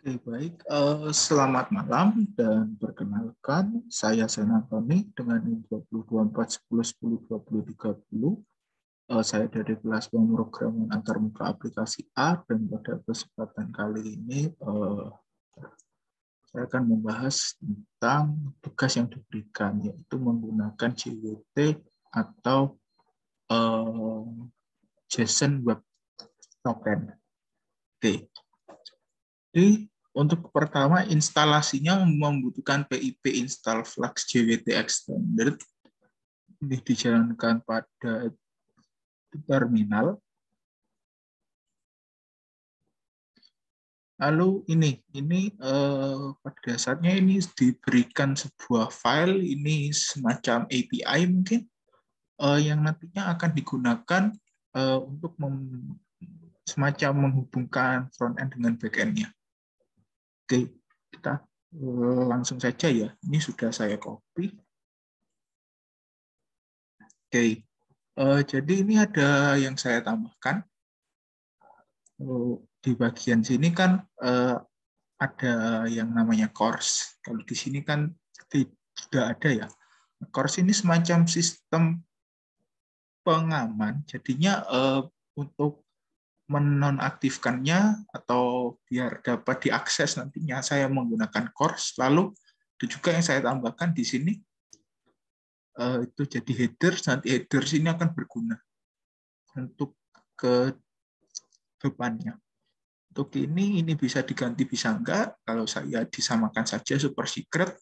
Oke, baik. Selamat malam dan perkenalkan, saya Senantoni dengan NIM 202410102030. Saya dari kelas pemrograman antarmuka aplikasi A dan pada kesempatan kali ini saya akan membahas tentang tugas yang diberikan, yaitu menggunakan JWT atau JSON Web Token. Oke. Jadi untuk pertama instalasinya membutuhkan PIP install Flux JWT Extended. Ini dijalankan pada terminal. Lalu ini pada dasarnya ini diberikan sebuah file, ini semacam API mungkin yang nantinya akan digunakan untuk semacam menghubungkan front end dengan back end-nya. Oke, kita langsung saja ya. Ini sudah saya copy. Oke, jadi ini ada yang saya tambahkan. Di bagian sini kan ada yang namanya course. Kalau di sini kan tidak ada ya. Course ini semacam sistem pengaman. Jadinya untuk menonaktifkannya atau biar dapat diakses nantinya saya menggunakan course. Lalu itu juga yang saya tambahkan di sini itu jadi header. Nanti header ini akan berguna untuk ke depannya. Untuk ini bisa diganti bisa enggak. Kalau saya disamakan saja super secret.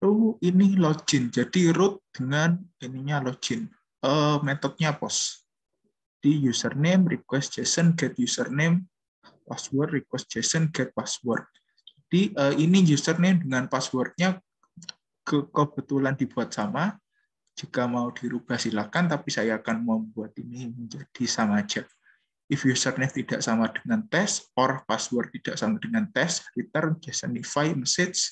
Lalu ini login. Jadi root dengan ininya login. Metodenya post. Di username request JSON get username, password request JSON get password. Jadi ini username dengan passwordnya kebetulan dibuat sama. Jika mau dirubah silakan, tapi saya akan membuat ini menjadi sama aja. If username tidak sama dengan test or password tidak sama dengan test, return JSONify message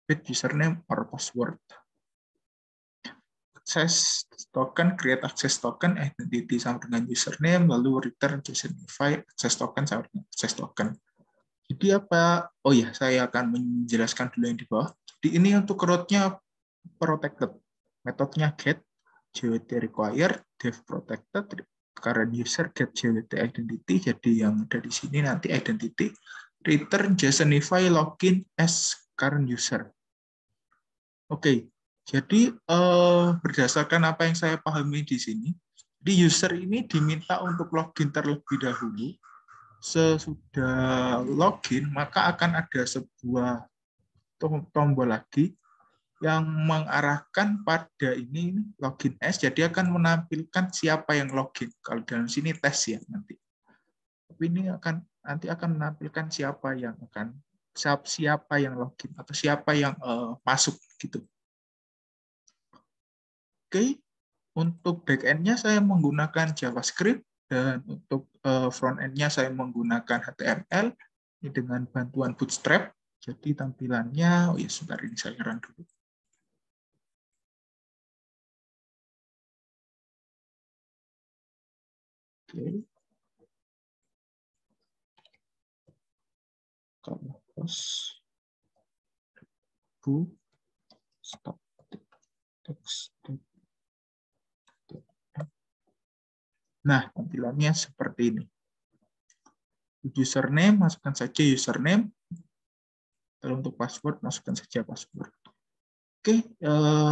with username or password. Access token, create access token, identity sama dengan username, lalu return JSONify access token sama dengan access token. Jadi apa? Oh ya, saya akan menjelaskan dulu yang di bawah. Jadi ini untuk root-nya protected. Metodenya get, JWT required, dev protected, current user get JWT identity. Jadi yang ada di sini nanti identity, return JSONify login as current user. Oke. Jadi berdasarkan apa yang saya pahami di sini, di user ini diminta untuk login terlebih dahulu. Sesudah login, maka akan ada sebuah tombol lagi yang mengarahkan pada ini login as. Jadi akan menampilkan siapa yang login. Kalau dalam sini tes ya nanti. Tapi ini nanti akan menampilkan siapa yang login atau siapa yang masuk gitu. Oke, untuk back-end-nya saya menggunakan JavaScript, dan untuk front-end-nya saya menggunakan HTML ini dengan bantuan Bootstrap. Jadi tampilannya, oh ya sebentar ini saya run dulu. Oke. Kalau post stop text. Nah, tampilannya seperti ini. Username, masukkan saja username. Lalu untuk password, masukkan saja password. Oke,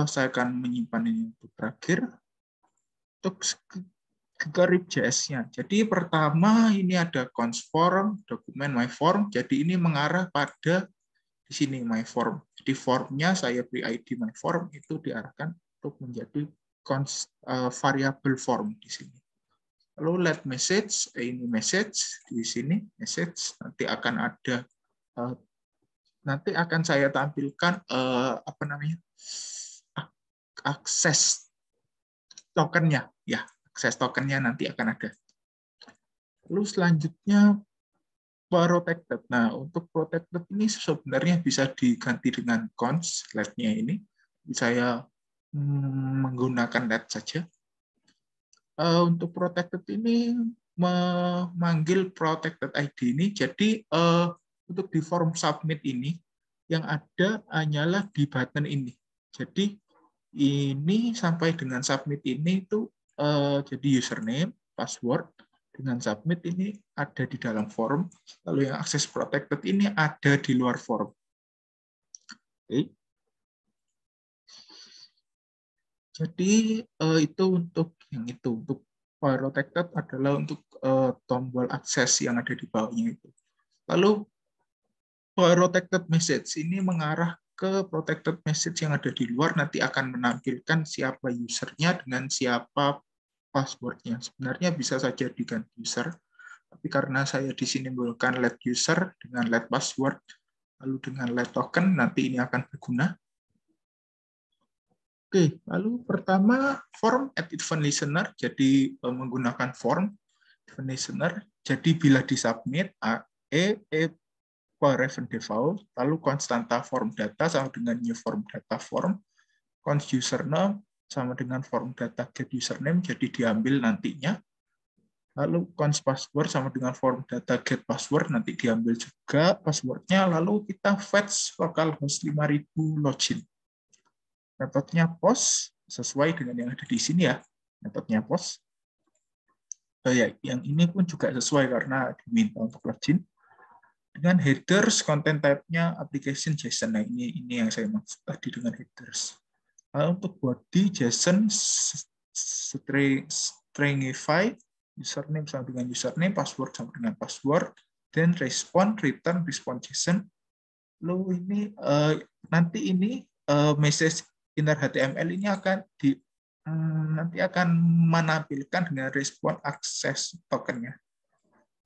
saya akan menyimpan ini untuk terakhir. Untuk script.js-nya. Jadi pertama ini ada const form, dokumen my form. Jadi ini mengarah pada di sini my form. Jadi formnya saya beri ID my form itu diarahkan untuk menjadi variable form di sini. Lalu let message, ini message di sini message, nanti akan ada nanti akan saya tampilkan apa namanya akses tokennya ya, akses tokennya nanti akan ada. Lalu selanjutnya protected. Nah, untuk protected ini sebenarnya bisa diganti dengan const let-nya ini. Saya menggunakan let saja. Untuk protected ini memanggil protected ID ini, jadi untuk di form submit ini, yang ada hanyalah di button ini. Jadi ini sampai dengan submit ini itu jadi username, password, dengan submit ini ada di dalam form, lalu yang access protected ini ada di luar form. Oke. Jadi itu untuk yang itu, untuk protected adalah untuk tombol akses yang ada di bawahnya itu. Lalu protected message ini mengarah ke protected message yang ada di luar, nanti akan menampilkan siapa usernya dengan siapa passwordnya. Sebenarnya bisa saja diganti user, tapi karena saya di sini menggunakan let user dengan let password, lalu dengan let token, nanti ini akan berguna. Oke, lalu pertama form at event listener, jadi menggunakan form event listener. Jadi bila disubmit for event default, lalu konstanta form data sama dengan new form data form, const username sama dengan form data get username, jadi diambil nantinya. Lalu const password sama dengan form data get password, nanti diambil juga passwordnya. Lalu kita fetch localhost 5000 login. Metodenya post sesuai dengan yang ada di sini ya. Metodenya post. Ya, yang ini pun juga sesuai karena diminta untuk login. Dengan headers, content type-nya application JSON. Nah, ini yang saya maksud tadi dengan headers. Untuk body JSON stringify, username sama dengan username, password sama dengan password, dan respond return response JSON. Lalu ini nanti ini message inner HTML ini akan nanti akan menampilkan dengan respon akses tokennya.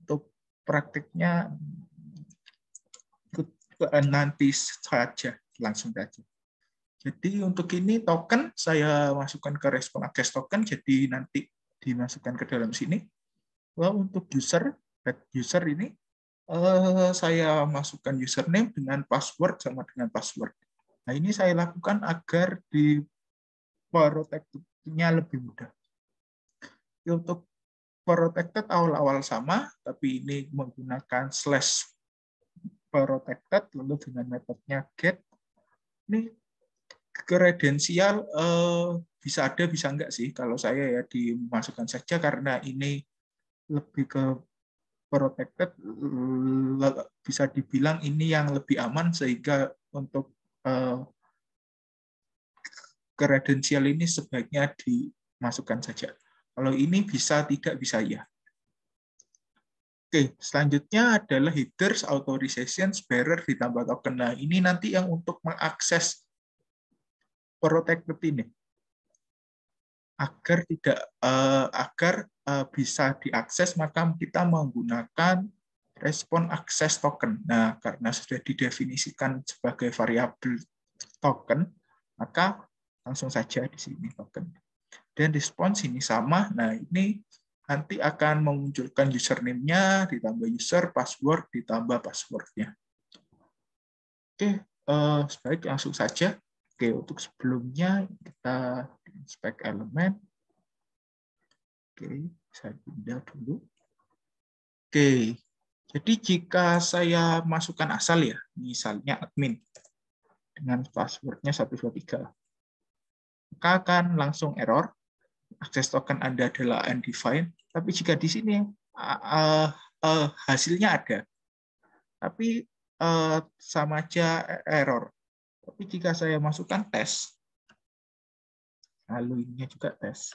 Untuk praktiknya nanti saja, langsung saja. Jadi untuk ini token saya masukkan ke respon akses token, jadi nanti dimasukkan ke dalam sini. Lalu untuk user ini saya masukkan username dengan password sama dengan password. Nah, ini saya lakukan agar di protected-nya lebih mudah. Untuk protected awal-awal sama, tapi ini menggunakan slash protected, lalu dengan metodenya get. Ini kredensial bisa ada, bisa enggak sih. Kalau saya ya dimasukkan saja karena ini lebih ke protected, bisa dibilang ini yang lebih aman sehingga untuk kredensial ini sebaiknya dimasukkan saja. Kalau ini bisa, tidak bisa ya. Oke, selanjutnya adalah headers, authorization, bearer ditambah token. Nah, ini nanti yang untuk mengakses protected ini agar bisa diakses, maka kita menggunakan respon akses token. Nah, karena sudah didefinisikan sebagai variabel token, maka langsung saja di sini token. Dan response ini sama. Nah, ini nanti akan memunculkan username-nya, ditambah user, password, ditambah password-nya. Oke, sebaik langsung saja. Oke, untuk sebelumnya kita inspect elemen. Oke, saya pindah dulu. Oke, jadi jika saya masukkan asal ya, misalnya admin dengan passwordnya 123, maka akan langsung error. Akses token Anda adalah undefined, tapi jika di sini hasilnya ada, tapi sama aja error. Tapi jika saya masukkan tes, lalu ini juga tes.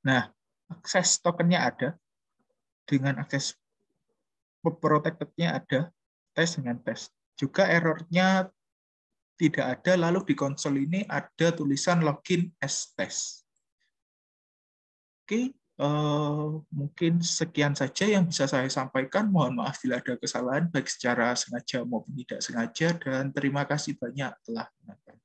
Nah, akses tokennya ada, dengan akses protected-nya ada, tes dengan tes. Juga errornya tidak ada, lalu di konsol ini ada tulisan login as test. Oke, mungkin sekian saja yang bisa saya sampaikan. Mohon maaf bila ada kesalahan, baik secara sengaja maupun tidak sengaja, dan terima kasih banyak telah menonton.